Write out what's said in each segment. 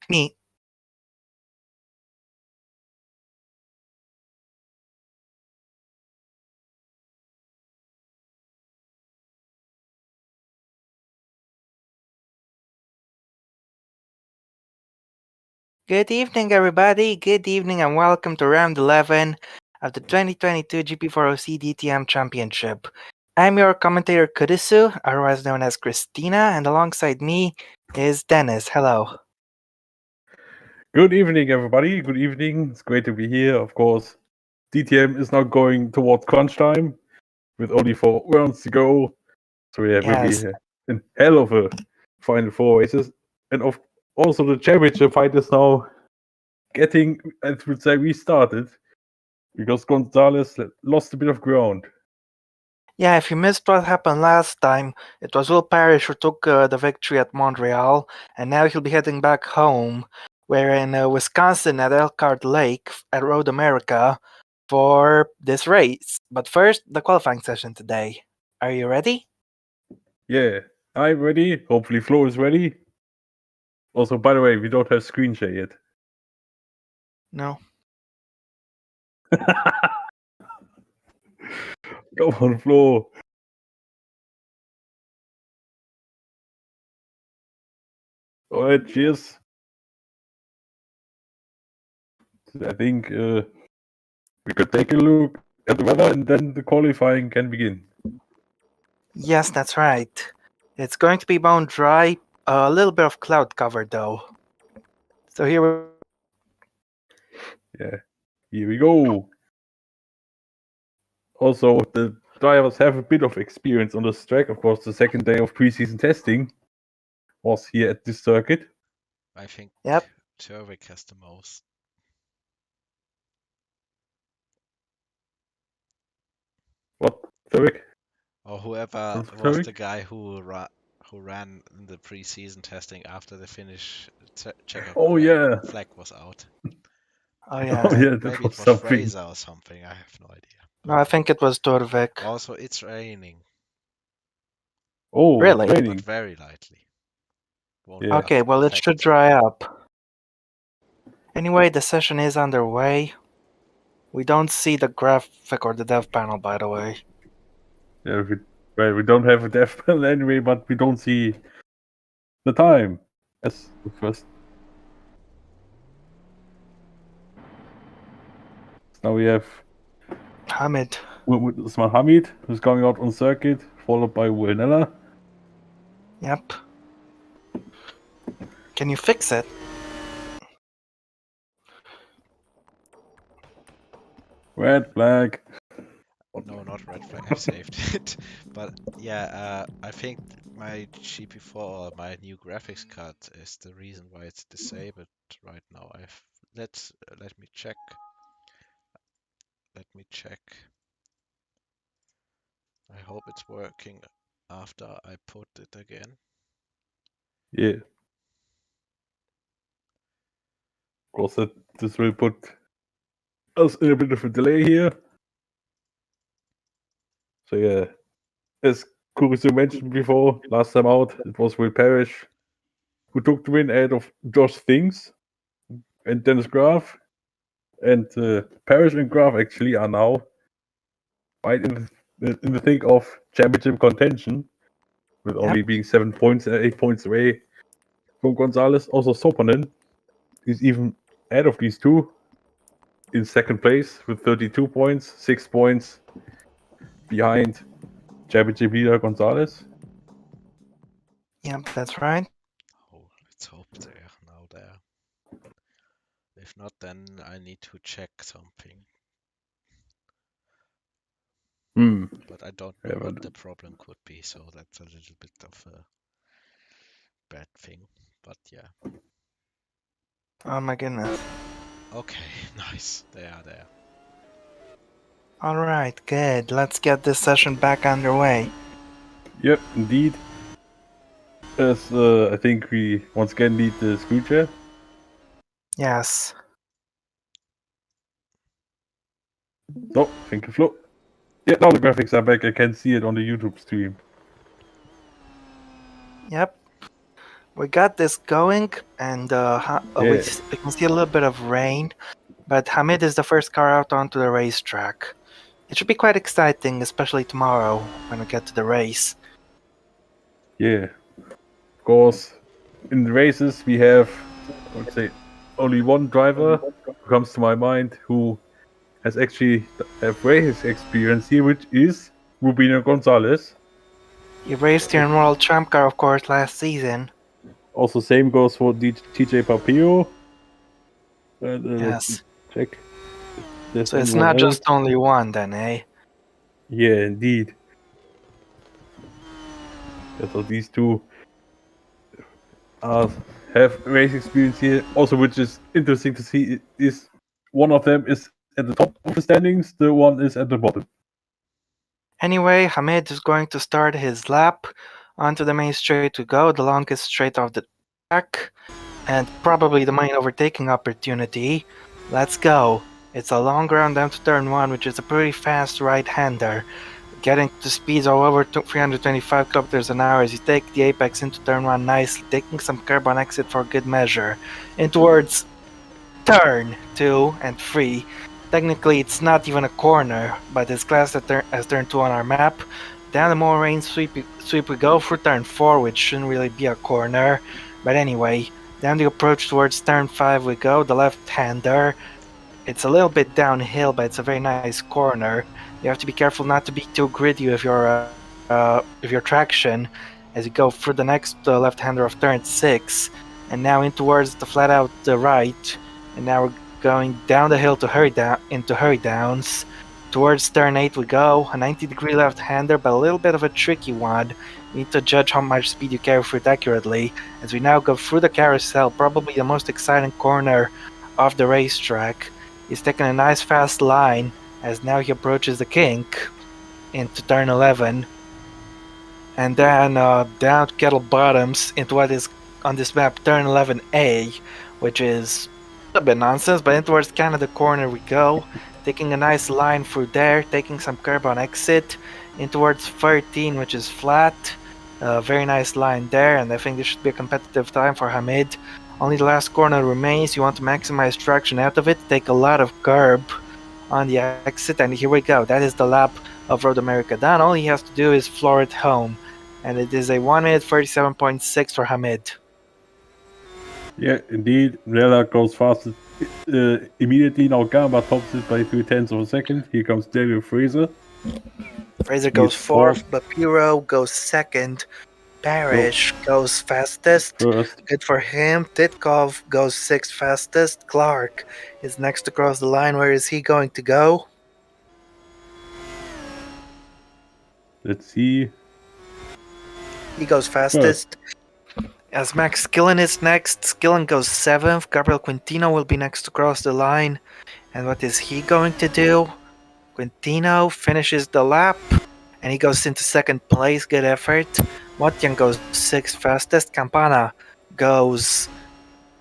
Me. Good evening, everybody. Good evening, and welcome to round 11 of the 2022 GP4 DTM Championship. I'm your commentator Kurisu, otherwise known as Christina, and alongside me is Dennis. Hello. Good evening, everybody. Good evening. It's great to be here. Of course, DTM is now going towards crunch time with only 4 rounds to go. So yeah, it will be Yes. a hell of a final 4 races. And also the championship fight is now getting, I would say, restarted because Gonzalez lost a bit of ground. Yeah, if you missed what happened last time, it was Will Parrish who took the victory at Montreal, and now he'll be heading back home. We're in Wisconsin at Elkhart Lake at Road America for this race. But first, the qualifying session today. Are you ready? Yeah, I'm ready. Hopefully Flo is ready. Also, by the way, we don't have screen share yet. No. Come on, Flo. All right, cheers. I think we could take a look at the weather and then the qualifying can begin. Yes, that's right. It's going to be bone dry, a little bit of cloud cover though. So here we Yeah, here we go. Also, the drivers have a bit of experience on this track. Of course, the second day of preseason testing was here at this circuit. I think Yep. Turvik has the most. What, Derek? Or whoever What's was Turvik? the guy who ran in the preseason testing after the Finnish checker Oh yeah, flag was out. Oh I yeah. oh yeah, that Maybe was it was something. Fraser or something. I have no idea. No, I think it was Turvik. Also, it's raining, Oh, Really? it's but raining. very lightly. Won't Yeah. Okay, well it affect. should dry up. Anyway, the session is underway. We don't see the graphic or the dev panel, by the way. Yeah, we don't have a death panel anyway, but we don't see the time as the first. Now we have Hamid. Usman Hamid, who's going out on circuit, followed by Wilnella. Yep. Can you fix it? Red flag. No, not red flag. I've saved it. But yeah, I think my GP4 or my new graphics card is the reason why it's disabled right now. Let me check. Let me check. I hope it's working after I put it again. Yeah. Of course, this will put us in a bit of a delay here. So yeah, as Kurisu mentioned before, last time out, it was Will Parrish who took the win ahead of Josh Things and Dennis Graf. And Parrish and Graf actually are now right in the thick of championship contention, with only being 7 points and 8 points away from Gonzalez. Also, Sopanen is even ahead of these two in second place with 32 points, 6 points behind championship leader Gonzalez. Yep, that's right. Oh, let's hope they're now there. If not, then I need to check something. But I don't know what the problem could be, so that's a little bit of a bad thing. But yeah. Oh my goodness. Okay, nice. They are there. Alright, good. Let's get this session back underway. Yep, indeed. As I think we once again need the screen share. Yes. No, thank you, Flo. Yeah, now the graphics are back. I can see it on the YouTube stream. Yep. We got this going, and we Yeah. we can see a little bit of rain, but Hamid is the first car out onto the racetrack. It should be quite exciting, especially tomorrow when we get to the race. Yeah. Of course, in the races we have, I would say, only one driver who comes to my mind who has actually have race experience here, which is Rubino Gonzalez. He raced here in World Champ Car, of course, last season. Also, same goes for TJ Papio. Let me Yes. check if there's So it's anyone not else. just only one then, eh? Yeah, indeed. Yeah, so these two have race experience here. Also, which is interesting to see is one of them is at the top of the standings, the one is at the bottom. Anyway, Hamid is going to start his lap onto the main straight to go, the longest straight of the track, and probably the main overtaking opportunity. Let's go. It's a long round down to turn 1, which is a pretty fast right-hander. Getting to speeds of over 325 kilometers an hour as you take the apex into turn 1 nicely, taking some curb on exit for good measure. In towards turn 2 and 3. Technically, it's not even a corner, but it's classed as turn 2 on our map. Down the Moraine sweep we go for turn 4, which shouldn't really be a corner. But anyway, down the approach towards turn 5 we go, the left-hander. It's a little bit downhill, but it's a very nice corner. You have to be careful not to be too gritty with your traction as you go through the next left-hander of turn 6, and now in towards the flat-out right. And now we're going down the hill to hurry downs. Towards turn 8 we go, a 90-degree left-hander, but a little bit of a tricky one. You need to judge how much speed you carry through it accurately. As we now go through the carousel, probably the most exciting corner of the racetrack. He's taking a nice fast line as now he approaches the kink into turn 11, and then down to Kettle Bottoms into what is on this map turn 11A, which is a bit nonsense, but in towards Canada corner we go, taking a nice line through there, taking some curb on exit, in towards 13, which is flat. Very nice line there, and I think this should be a competitive time for Hamid. Only the last corner remains. You want to maximize traction out of it, take a lot of curb on the exit, and here we go. That is the lap of Road America done. All he has to do is floor it home, and it is a 1 minute 37.6 for Hamid. Yeah, indeed. Rella goes fast immediately. Now Gamba tops it by 0.3 of a second. Here comes Daniel Fraser. Fraser He's goes fourth, Bapiro goes second, Parrish goes fastest. first. Good for him. Titkov goes sixth fastest. Clark is next to cross the line. Where is he going to go? Let's see. He goes fastest. As Max Skillen is next, Skillen goes 7th. Gabriel Quintino will be next to cross the line. And what is he going to do? Quintino finishes the lap and he goes into second place. Good effort. Motyan goes 6th fastest. Campana goes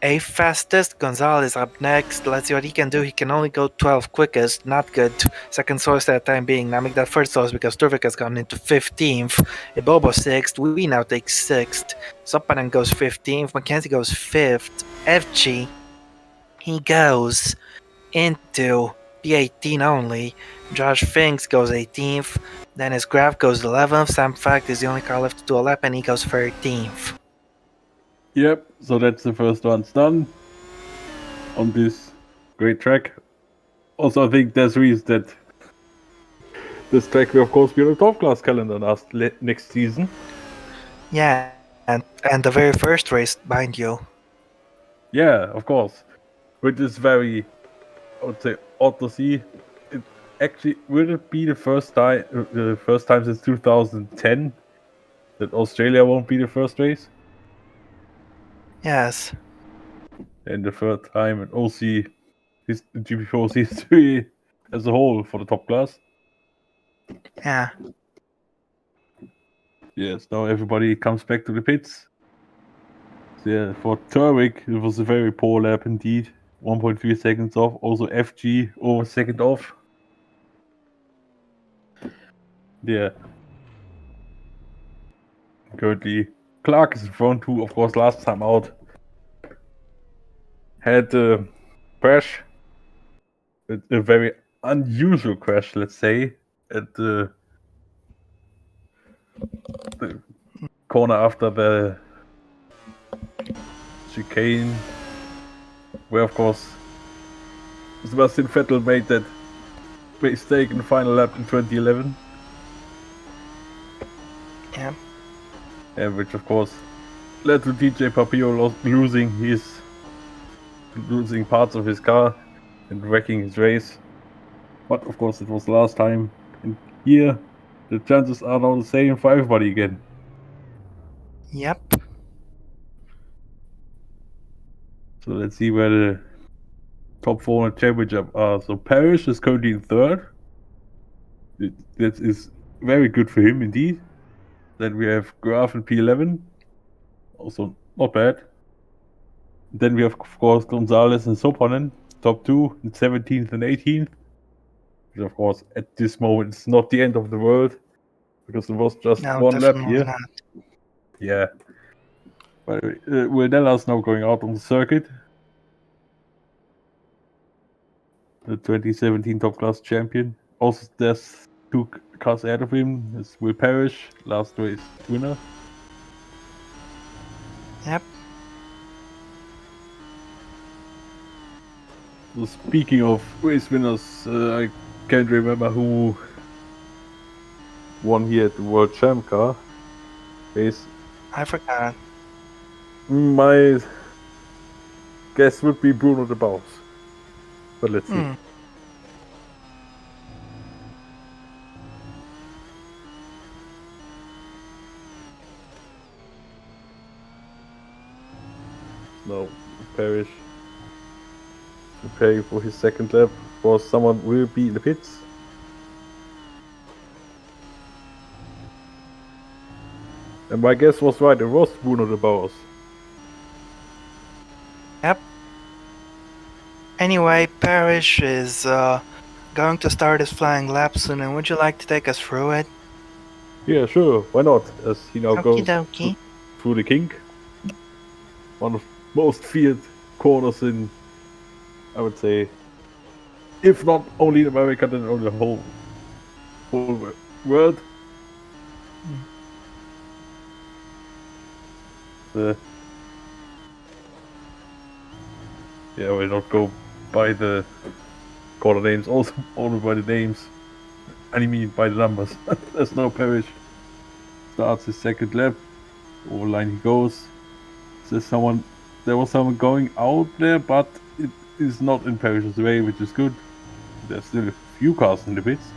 8th fastest. Gonzalez up next. Let's see what he can do. He can only go 12th quickest. Not good. Second source at the time being. Now make that first source because Turvik has gone into 15th. Ibobo 6th. We now take 6th. Sopanen goes 15th. Mackenzie goes 5th. FG, he goes into P18 only. Josh Finks goes 18th. Dennis Graf goes 11th. Sam Fact is the only car left to do a lap and he goes 13th. Yep, so that's the first one's done on this great track. Also, I think there's reason that this track will, of course, be on the top class calendar next season. Yeah, and the very first race, mind you. Yeah, of course. Which is very, I would say, odd to see. It actually will it be the first time since 2010 that Australia won't be the first race, Yes. and the third time in OC GP4 history as a whole for the top class. Yeah. Yes, now everybody comes back to the pits. So yeah, for Turvik, it was a very poor lap indeed. 1.3 seconds off. Also, FG over second off. Yeah. Currently Clark is in front, who, of course, last time out had a crash, a very unusual crash, let's say, at the corner after the chicane, where, of course, Sebastian Vettel made that mistake in the final lap in 2011. Yeah. And which, of course, led to DJ Papio losing parts of his car and wrecking his race. But of course, it was the last time. And here, the chances are now the same for everybody again. Yep. So let's see where the top 4 in the championship are. So Parrish is currently in third. That is very good for him indeed. Then we have Graf in P11. Also not bad. Then we have, of course, Gonzalez and Sopanen, top 2 in 17th and 18th. Which, of course, at this moment, it's not the end of the world. Because it was just No, one lap definitely here. not. Yeah. By the way, Wilnella's now going out on the circuit. The 2017 top class champion. Also, there's 2 cars ahead of him. It's Will Parrish, last race winner. Yep. So speaking of race winners, I can't remember who won here at the World Champ car race. I forgot. My guess would be Bruno de Baus. But let's see. No, Parrish preparing for his second lap. Of course, someone will be in the pits. And my guess was right, it was Bruno de Baus. Yep. Anyway, Parrish is going to start his flying lap soon, and would you like to take us through it? Yeah, sure, why not? As he now Okie goes dokie. through the kink. One of most feared corners in, I would say, if not only in America, then on the whole world. Yeah, we'll not go by the corner names, also only by the names. I mean by the numbers. There's no Parrish. Starts his second lap. Over line he goes. There was someone going out there, but it is not in Parrish's way, which is good. There's still a few cars in the pits.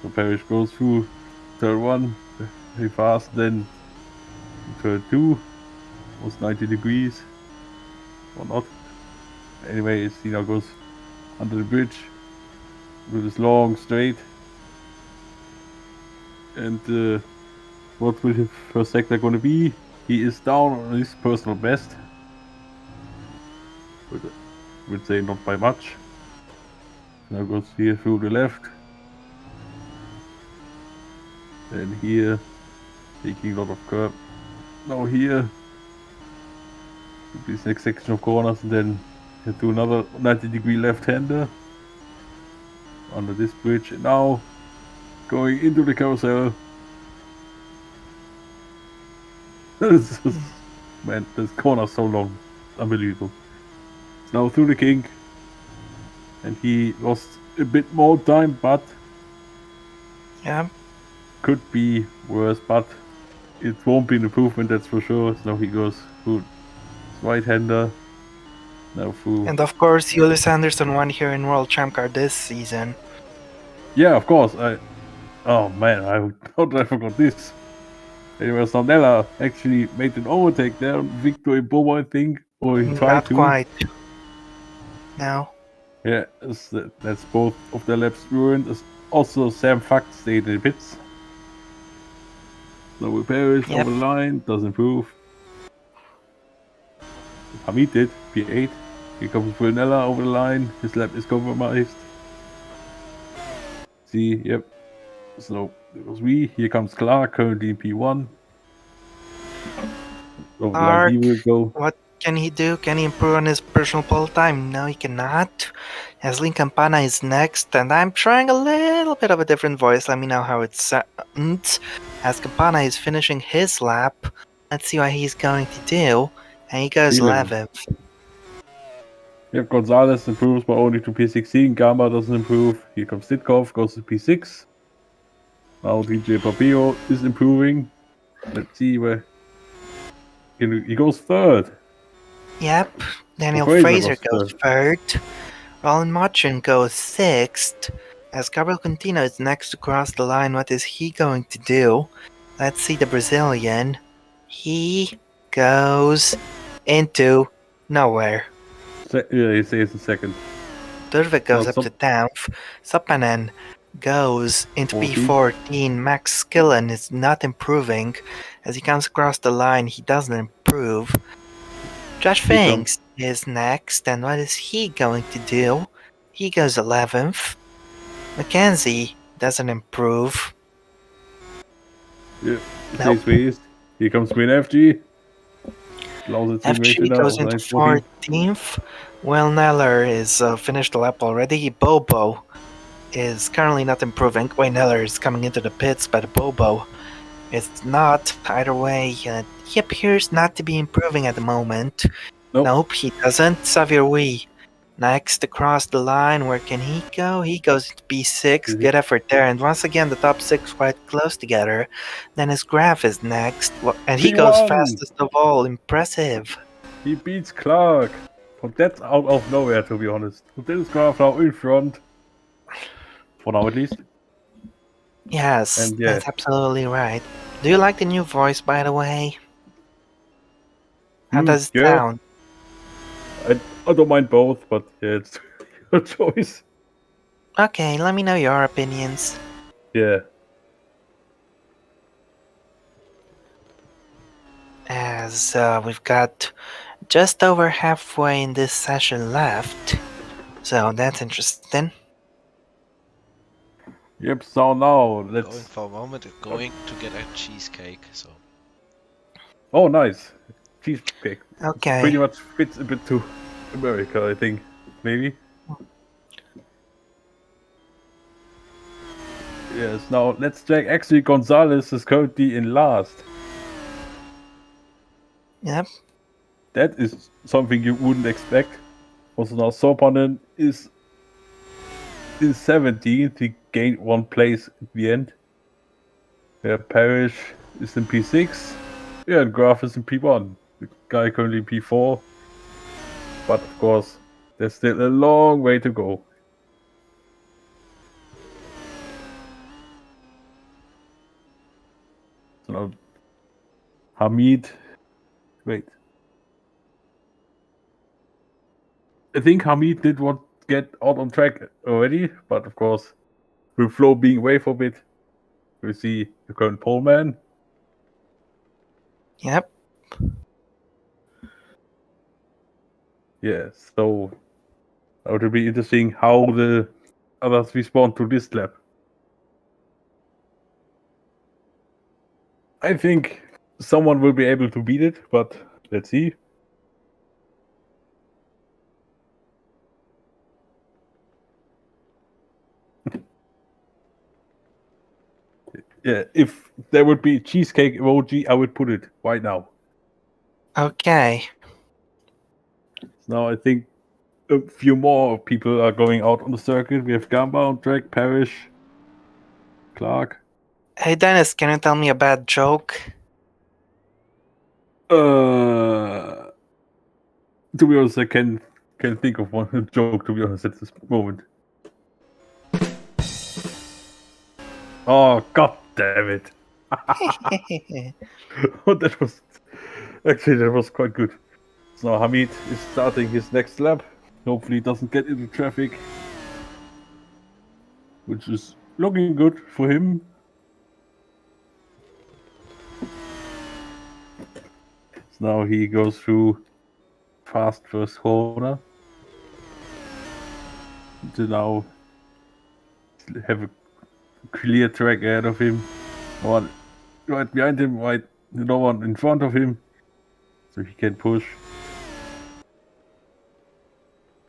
So Parrish goes through turn 1 very fast, then turn 2 was 90 degrees. Or not. Anyway, he now goes under the bridge with his long straight. And what will his first sector going to be? He is down on his personal best. But I would say not by much. Now goes here through the left. And here, taking a lot of curb. Now here, this next section of corners, and then into another 90-degree left-hander under this bridge. And now going into the carousel. Man, this corner so long, unbelievable. It's now through the kink, and he lost a bit more time, but Yeah. could be worse. But it won't be an improvement, that's for sure. So now he goes through right-hander. Now through. And of course, Julius Anderson won here in World Champ Car this season. Yeah, of course. Oh man, how did I forgot this? Anyway, Sarnella actually made an overtake there on Victor Ibomo, I think, or he tried Not to. quite. No. Yeah, that's both of their laps ruined. Also, Sam Fuck stayed in the pits. So we Parrish Yep. over the line, doesn't improve. Hamid did, P8. Here comes Brunella over the line, his lap is compromised. See, yep. So it was we. Here comes Clark, currently in P1. So like he will go. What can he do? Can he improve on his personal pole time? No, he cannot. As Campana is next, and I'm trying a little bit of a different voice. Let me know how it sounds. As Campana is finishing his lap, let's see what he's going to do. And he goes 11th. Yeah, Gonzalez improves but only to P16. Gamma doesn't improve. Here comes Ditkov, goes to P6. Now DJ Papillo is improving. Let's see where he goes third. Yep. Daniel Fraser Fraser goes third. Roland Martin goes 6th. As Gabriel Contino is next to cross the line, what is he going to do? Let's see the Brazilian. He goes into nowhere. Yeah, he stays in second. Durvik goes up Sup- to 10th. Sapanen goes into 14. P14. Max Skillen is not improving. As he comes across the line, he doesn't improve. Josh Here Finks is next, and what is he going to do? He goes 11th. Mackenzie doesn't improve. Yeah, Nope. stays raised. Here comes Win FG. FG goes into 14th. Will Neller is finished the lap already. Bobo is currently not improving. Wayne Neller is coming into the pits, but Bobo is not. Either way, he appears not to be improving at the moment. Nope, he doesn't. Xavier Wee next across the line. Where can he go? He goes to B6. Good effort there. And once again, the top 6 quite close together. Dennis Graff is next. And he goes P1. fastest of all. Impressive. He beats Clark. But that's out of nowhere, to be honest. Dennis Graf now in front. For now, at least. Yes, And yeah. that's absolutely right. Do you like the new voice, by the way? How does it sound? I don't mind both, but yeah, it's your choice. Okay, let me know your opinions. Yeah. As we've got just over halfway in this session left. So that's interesting. Yep, so now let's... Going for a moment, going to get a cheesecake, so... Oh, nice. Cheesecake. Okay. Pretty much fits a bit to America, I think. Maybe. Yes, now let's check. Actually, Gonzalez is currently in last. Yep. That is something you wouldn't expect. Also, now Sopanen is 17th. He gained 1 place at the end. Yeah, Parrish is in P6. Yeah, and Graf is in P1. The guy currently in P4. But of course, there's still a long way to go. So now, Hamid. Wait. I think Hamid did want to get out on track already, but of course, with Flo being away for a bit, we see the current pole man. Yep. Yeah, so it will be interesting how the others respond to this lap. I think someone will be able to beat it, but let's see. Yeah, if there would be cheesecake emoji, I would put it right now. Okay. Now I think a few more people are going out on the circuit. We have Gamba on track, Parrish, Clark. Hey Dennis, can you tell me a bad joke? To be honest, I can think of one joke. To be honest, at this moment. Oh god damn it! That was quite good. So now Hamid is starting his next lap. Hopefully, he doesn't get into traffic, which is looking good for him. So now he goes through fast first corner to now have a clear track ahead of him. One right behind him, right no one in front of him, so he can push.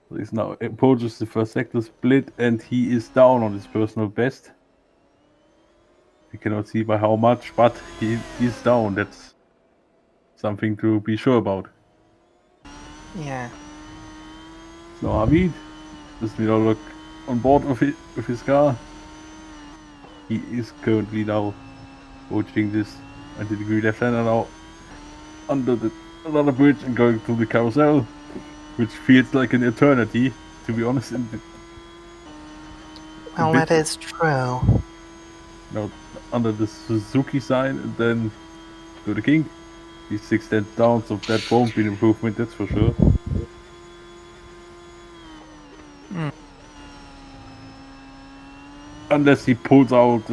So he's now approaches the first sector split, and he is down on his personal best. We cannot see by how much, but he is down. That's something to be sure about. Yeah. So Hamid does now look on board with his car. He is currently now approaching this 90-degree left-hander now under another bridge and going through the carousel, which feels like an eternity, to be honest. Well, that is true. Now under the Suzuki sign and then to the King. He's 6 tenths down, so that won't be an improvement, that's for sure. Unless he pulls out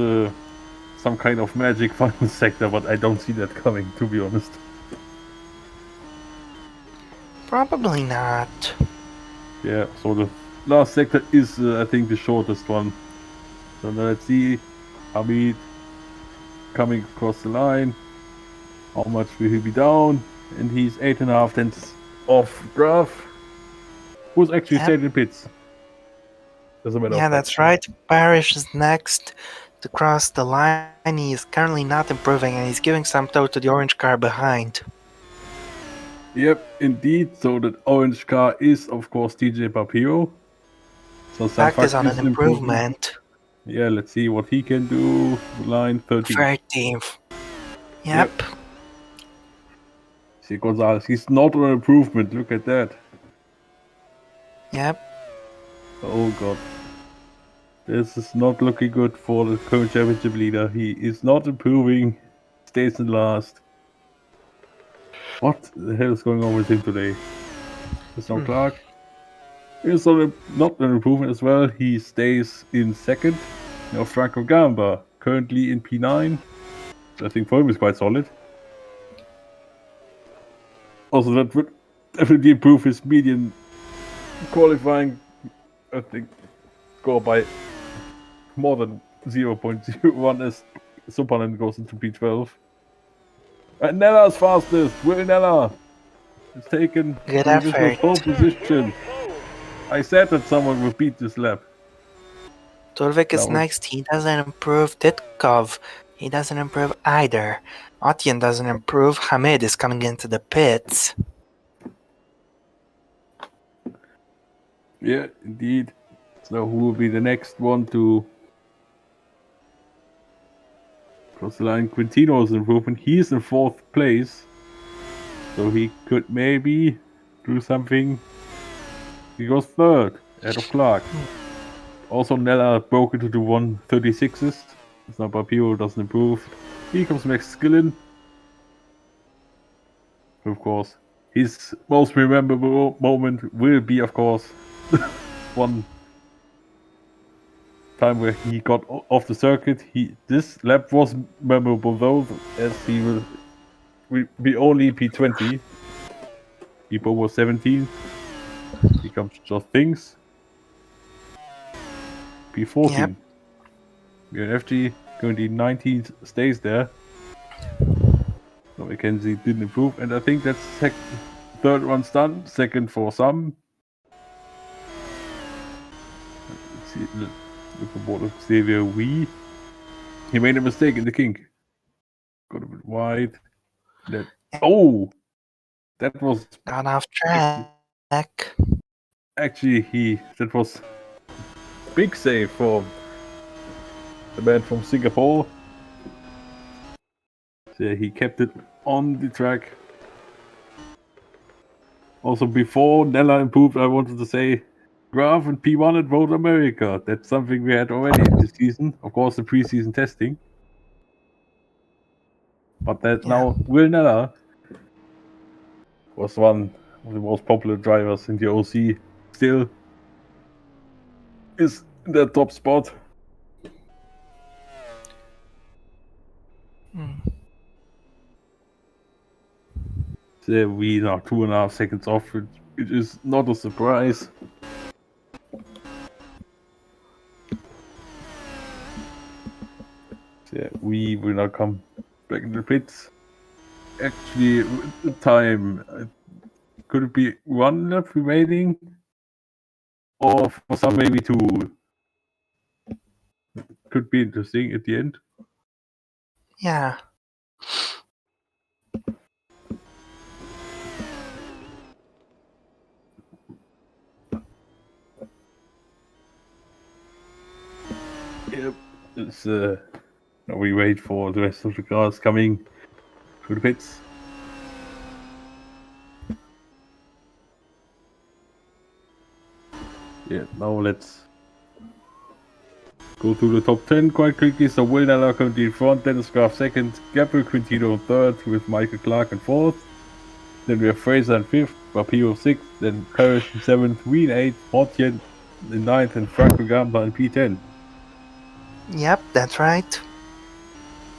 some kind of magic final sector, but I don't see that coming, to be honest. Probably not. Yeah, so the last sector is, I think, the shortest one. So now let's see Hamid coming across the line. How much will he be down? And he's 8.5 tenths off Graf, who's actually Yep. stayed in pits. As a matter Yeah, of fact. that's right. Parrish is next to cross the line. He is currently not improving, and he's giving some tow to the orange car behind. Yep, indeed. So that orange car is, of course, TJ Papiro. So Fact is Sanfak on is an an improvement. improvement. Yeah, let's see what he can do. Line 13. 13th. Yep. See Gonzalez, he's not on improvement. Look at that. Yep. Oh god. This is not looking good for the current championship leader. He is not improving. Stays in last. What the hell is going on with him today? There's no Clark. He's not an improvement as well. He stays in second. Now Franco Gamba, currently in P9. I think for him is quite solid. Also, that would definitely improve his median qualifying, I think, score by more than 0.01 as Supanen goes into P12. And Nella's fastest. Will Nella is taken Good provisional effort. pole position. I said that someone would beat this lap. Turvik is That was- next. He doesn't improve. Ditkov, he doesn't improve either. Otien doesn't improve. Hamid is coming into the pits. Yeah, indeed. So who will be the next one to cross the line? Quintino's improvement. He's in 4th place. So he could maybe do something. He goes 3rd, ahead of Clark. Also, Nella broke into the 136s. It's not Papiro, doesn't improve. Here comes Max Skillen. Of course, his most memorable moment will be, of course, one time where he got off the circuit. This lap was memorable though, as he will be only P20. People was 17. He comes just things. P14. Yep. FG currently 19th, stays there. So McKenzie didn't improve, and I think that's third one's done. Second for some. Let's see, look at board of Xavier Wee. He made a mistake in the kink. Got a bit wide. That that was Got off track. actually that was big save for the man from Singapore. So he kept it on the track. Also, before Nella improved, I wanted to say Graf and P1 at Road America. That's something we had already this season. Of course, the preseason testing. But that's now Will Nella was one of the most popular drivers in the OC. Still is in the top spot. So we are 2.5 seconds off. It is not a surprise. So we will now come back in the pits. actually the time? Could it be 1 lap remaining? Or for some, maybe 2? Could be interesting at the end. Yeah. Yep. It's, now we wait for the rest of the cars coming through the pits. Yeah, now let's go to the top 10 quite quickly. So Will Neller currently in front, Dennis Graf second, Gabriel Quintino third with Michael Clark in fourth. Then we have Fraser in fifth, Rapio sixth, then Parrish in seventh, Ween eighth, Mortian in ninth, and Franco Gamba in P10. Yep, that's right.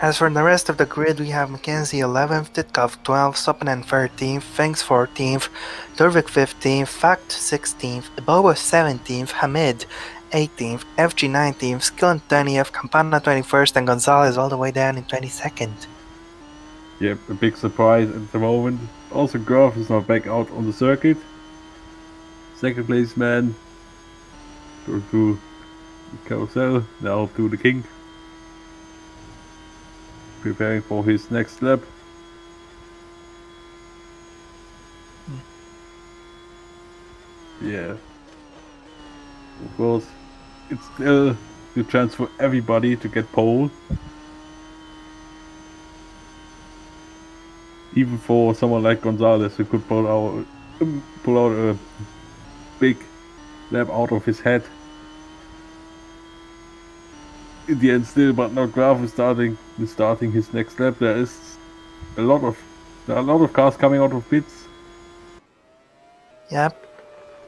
As for the rest of the grid, we have Mackenzie 11th, Titkov 12th, Soppinen 13th, Fangs 14th, Turvik 15th, Fact 16th, Bobo 17th, Hamid 18th, FG 19th, Skillen 20th, Campana 21st, and Gonzalez all the way down in 22nd. Yep, a big surprise at the moment. Also, Graf is now back out on the circuit. Second place man. Go to Carousel, now to the King. Preparing for his next lap. Yeah. Of course, it's still the chance for everybody to get pole. Even for someone like Gonzalez, who could pull out a big lap out of his head. In the end, still, but now Graf is starting his next lap. There are a lot of cars coming out of pits. Yep.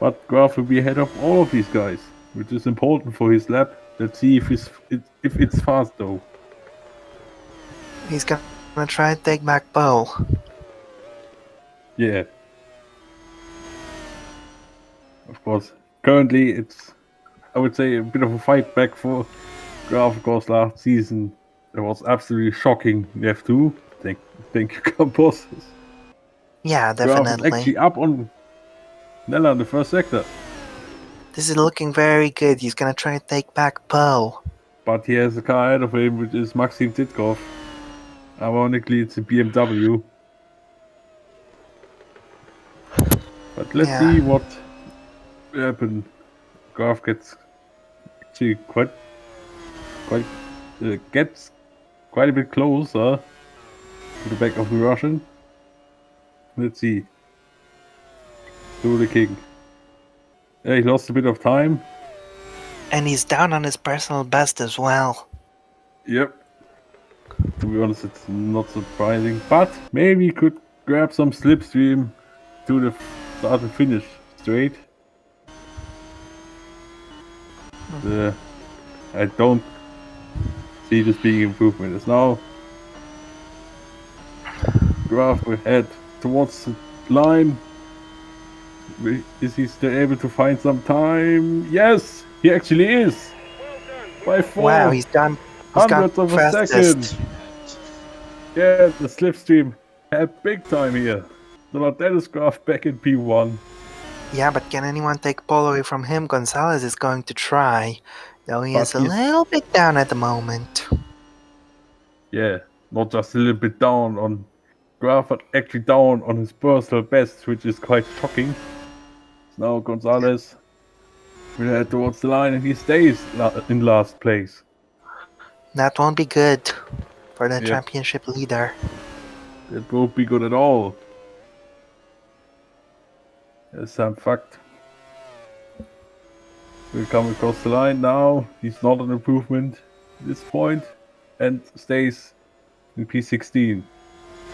But Graf will be ahead of all of these guys, which is important for his lap. Let's see if it's fast though. He's gonna try to take back pole. Yeah. Of course. Currently, it's, I would say, a bit of a fight back for Graf. Of course, last season it was absolutely shocking in F2. Thank you, Campos. Yeah, Graf is definitely. actually up on Nella in the first sector. This is looking very good. He's gonna try to take back pole. But he has a car ahead of him, which is Maxim Titkov. Ironically, it's a BMW. But let's see what will happen. Graf gets actually gets quite a bit closer to the back of the Russian. Let's see. To the King. Yeah, he lost a bit of time. And he's down on his personal best as well. Yep. To be honest, it's not surprising. But maybe he could grab some slipstream to the start and finish straight. I don't see this being improvement. It's now Graf will head towards the line. Is he still able to find some time? Yes, he actually is. By 4 Wow, he's done. hundredths of a fastest. second. Yeah, the slipstream had big time here. So now Dennis Graf back in P1. Yeah, but can anyone take pole away from him? Gonzalez is going to try, though he is a little bit down at the moment. Yeah, not just a little bit down on Graf, but actually down on his personal best, which is quite shocking. Now Gonzalez will head towards the line and he stays in last place. That won't be good for the championship leader. It won't be good at all. There's some fact. Will come across the line now. He's not an improvement at this point and stays in P16.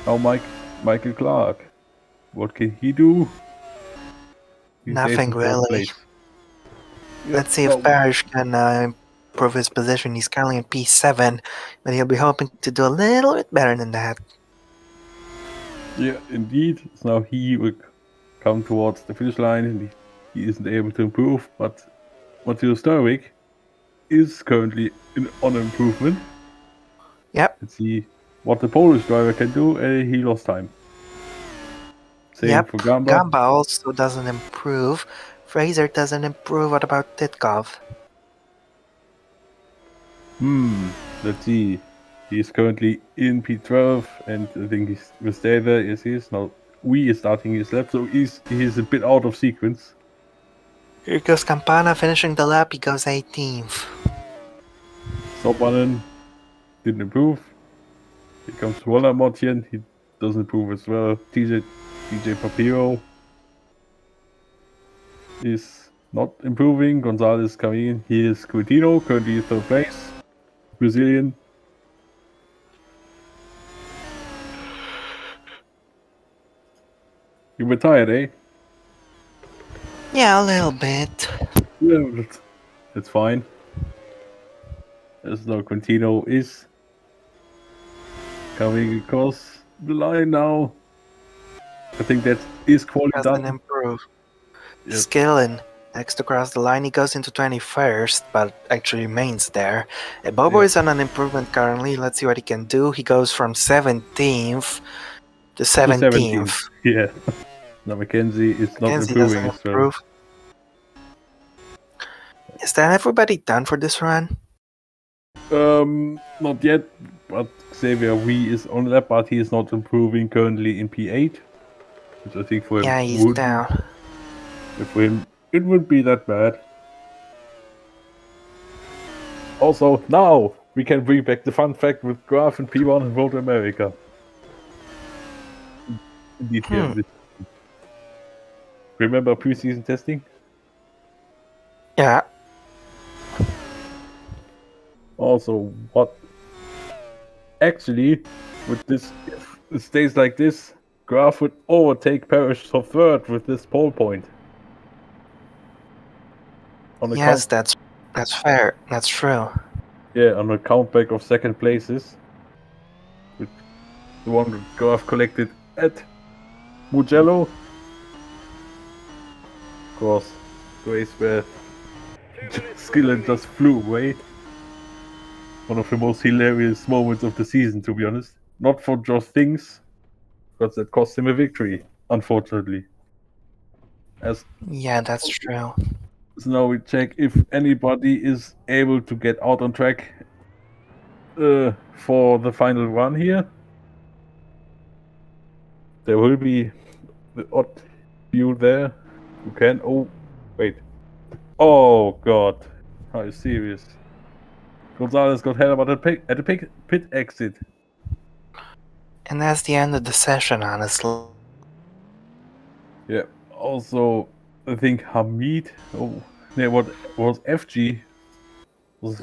Now Michael Clark. What can he do? Nothing really. Let's see if Parrish can improve his position. He's currently in P7, but he'll be hoping to do a little bit better than that. Yeah, indeed. So now he will come towards the finish line and he isn't able to improve, but Matthias Sterwick is currently on improvement. Yep. Let's see what the Polish driver can do, he lost time. Same for Gamba. Gamba also doesn't improve. Fraser doesn't improve. What about Titkov? Let's see. He's currently in P12, and I think he will stay there. Yes, he is. Now we is starting his lap, so he's a bit out of sequence. Here goes Campana finishing the lap. He goes 18th. Sobanen didn't improve. Here comes Waller Motien. He doesn't improve as well. DJ Papiro is not improving. Gonzalez coming in. He is Coutinho, currently third place. Brazilian. You were tired, eh? Yeah, a little bit. Yeah, that's fine. As no Coutinho is coming across the line now. I think that is quality Doesn't done. improve. Yep. Skillin next across the line. He goes into 21st, but actually remains there. Bobo is on an improvement currently. Let's see what he can do. He goes from 17th to 17th. Yeah. Now Mackenzie is not Mackenzie improving doesn't as well. improve. Is that everybody done for this run? Not yet, but Xavier Wee is on that, but he is not improving currently in P8. Which I think for him Yeah, he's down. For him, it wouldn't be that bad. Also, now we can bring back the fun fact with Graf and P1 in Road America. DTM. Remember preseason testing? Yeah. Also, what actually, with this, if it stays like this, Graf would overtake Parrish for third with this pole point. Yes, that's fair. That's true. Yeah, on a countback of second places, with the one that Graf collected at Mugello. Of course, the race where Skillen just flew away. One of the most hilarious moments of the season, to be honest. Not for just things, because that cost him a victory, unfortunately. Yeah, that's true. So now we check if anybody is able to get out on track for the final run here. There will be the odd few there who can. Oh, wait. Oh, God. Are you serious? Gonzalez got held at the pit exit. And that's the end of the session, honestly. Yeah. Also, I think Hamid. Oh, yeah. What was FG? Was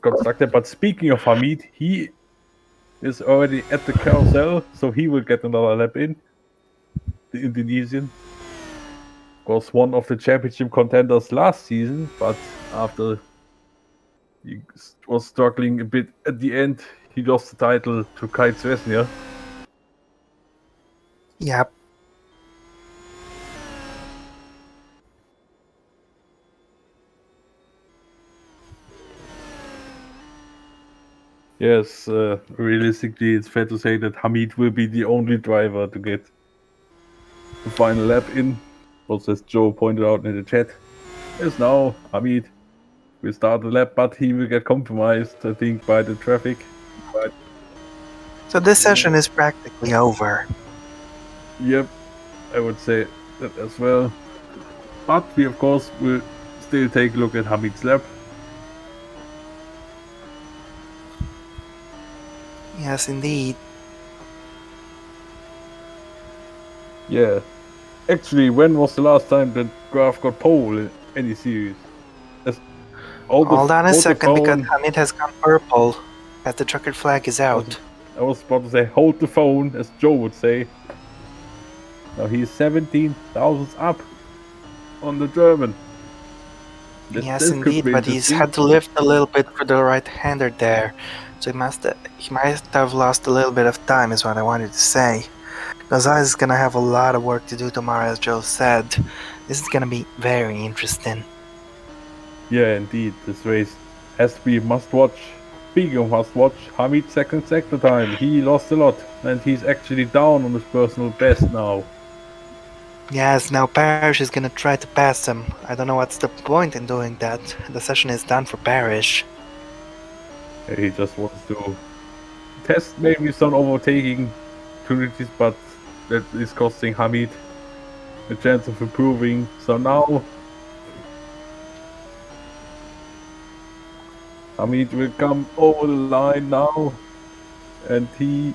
got stuck there. But speaking of Hamid, he is already at the carousel, so he will get another lap in. The Indonesian was one of the championship contenders last season, but after he was struggling a bit at the end, he lost the title to Kai Svesnia. Yep. Yes, realistically, it's fair to say that Hamid will be the only driver to get the final lap in. Also, as Joe pointed out in the chat, yes, now Hamid will start the lap, but he will get compromised, I think, by the traffic. So this session is practically over. Yep, I would say that as well. But we, of course, will still take a look at Hamid's lap. Yes, indeed. Yeah. Actually, when was the last time that Graf got pole in any series? Hold on a second, because Hamid has gone purple as the checkered flag is out. I was about to say, hold the phone, as Joe would say. Now he's 17,000 up on the German. Yes, indeed, but he's had to lift a little bit for the right-hander there. So he might have lost a little bit of time, is what I wanted to say. Gonzalez is going to have a lot of work to do tomorrow, as Joe said. This is going to be very interesting. Yeah, indeed. This race has to be a must-watch. speaking of must watch, Hamid's second sector time. He lost a lot, and he's actually down on his personal best now. Yes, now Parrish is gonna try to pass him. I don't know what's the point in doing that. The session is done for Parrish. He just wants to test maybe some overtaking opportunities, but that is costing Hamid a chance of improving. So now Hamid will come over the line now, and he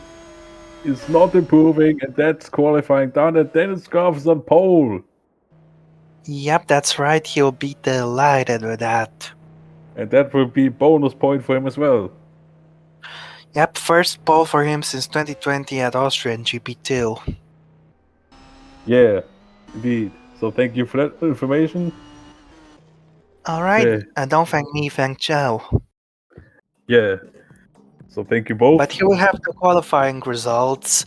is not improving, and that's qualifying done, and Dennis Graf is on pole. Yep, that's right, he'll be delighted with that. And that will be bonus point for him as well. Yep, first pole for him since 2020 at Austrian GP2. Yeah, indeed. So thank you for that information. Alright, Yeah. and don't thank me, thank Joe. Yeah. So thank you both. But here we have the qualifying results.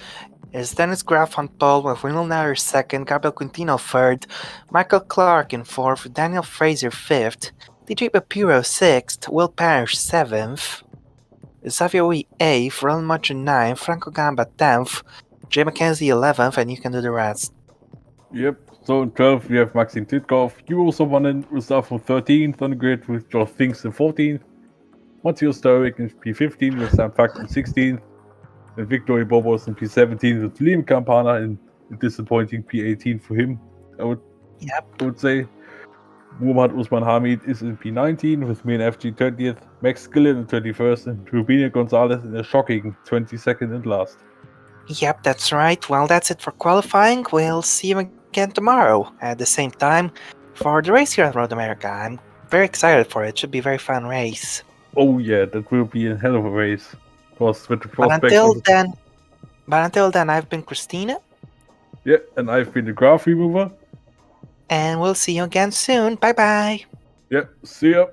Is Dennis Graf on pole with Will Nair second, Gabriel Quintino third, Michael Clark in fourth, Daniel Fraser fifth, DJ Papiro sixth, Will Parrish seventh, Xavier Wee eighth, Ron Muchin ninth, Franco Gamba 10th, Jay McKenzie 11th, and you can do the rest. Yep. So in 12th we have Maxim Titkov. You also won in Gustav from 13th on the grid with Josh Finks in 14th. Matthias Sturwick in P15 with Sam Fact in 16th. And Victory Bobos in P17 with Liam Campana in a disappointing P18 for him, I would say. Muhammad Usman Hamid is in P19 with me and FG 20th, Max Gillen in 21st, and Rubino Gonzalez in a shocking 22nd and last. Yep, that's right. Well, that's it for qualifying. We'll see you again tomorrow at the same time for the race here at Road America. I'm very excited for it. Should be a very fun race. Oh yeah, that will be a hell of a race. With the But prospect until then, I've been Christina. Yeah, and I've been the Graph Remover. And we'll see you again soon. Bye bye. Yeah, see ya.